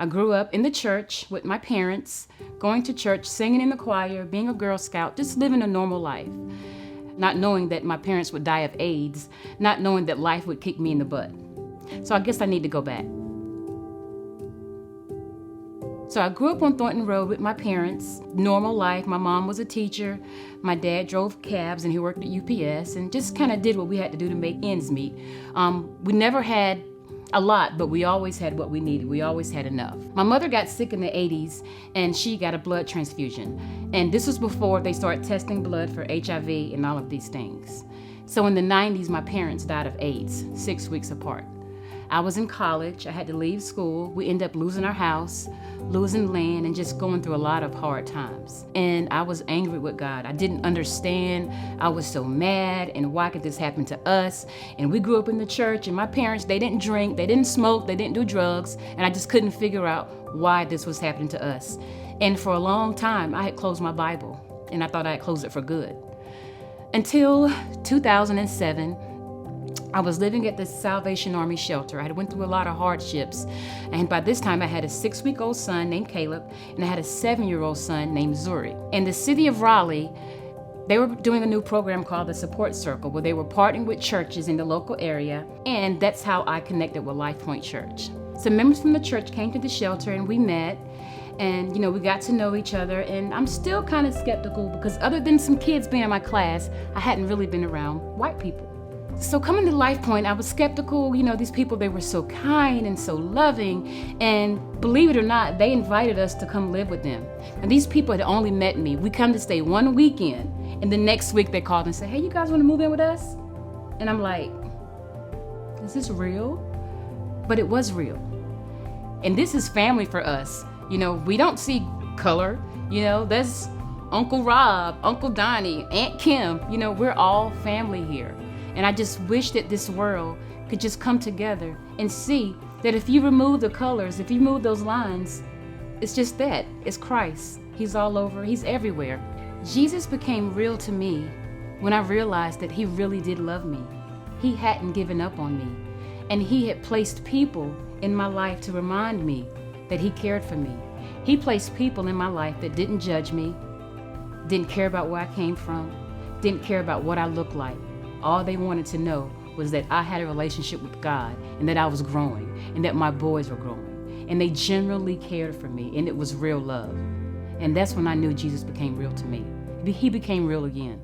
I grew up in the church with my parents, going to church, singing in the choir, being a Girl Scout, just living a normal life. Not knowing that my parents would die of AIDS, not knowing that life would kick me in the butt. So I guess I need to go back. So I grew up on Thornton Road with my parents, normal life. My mom was a teacher. My dad drove cabs and he worked at UPS and just kind of did what we had to do to make ends meet. We never had a lot, but we always had what we needed. We always had enough. My mother got sick in the 80s and she got a blood transfusion. And this was before they started testing blood for HIV and all of these things. So in the 90s, my parents died of AIDS, 6 weeks apart. I was in college, I had to leave school. We ended up losing our house, losing land, and just going through a lot of hard times. And I was angry with God. I didn't understand. I was so mad, and why could this happen to us? And we grew up in the church, and my parents, they didn't drink, they didn't smoke, they didn't do drugs, and I just couldn't figure out why this was happening to us. And for a long time, I had closed my Bible, and I thought I had closed it for good. Until 2007, I was living at the Salvation Army shelter. I had went through a lot of hardships. And by this time, I had a 6-week-old son named Caleb, and I had a 7-year-old son named Zuri. In the city of Raleigh, they were doing a new program called the Support Circle, where they were partnering with churches in the local area, and that's how I connected with Lifepointe Church. Some members from the church came to the shelter, and we met, and we got to know each other, and I'm still kind of skeptical because other than some kids being in my class, I hadn't really been around white people. So coming to Lifepointe, I was skeptical. These people, they were so kind and so loving. And believe it or not, they invited us to come live with them. And these people had only met me. We come to stay one weekend. And the next week they called and said, hey, you guys want to move in with us? And I'm like, is this real? But it was real. And this is family for us. We don't see color. That's Uncle Rob, Uncle Donnie, Aunt Kim. We're all family here. And I just wish that this world could just come together and see that if you remove the colors, if you remove those lines, it's just that. It's Christ. He's all over. He's everywhere. Jesus became real to me when I realized that he really did love me. He hadn't given up on me. And he had placed people in my life to remind me that he cared for me. He placed people in my life that didn't judge me, didn't care about where I came from, didn't care about what I looked like. All they wanted to know was that I had a relationship with God and that I was growing and that my boys were growing. And they genuinely cared for me, and it was real love. And that's when I knew Jesus became real to me. He became real again.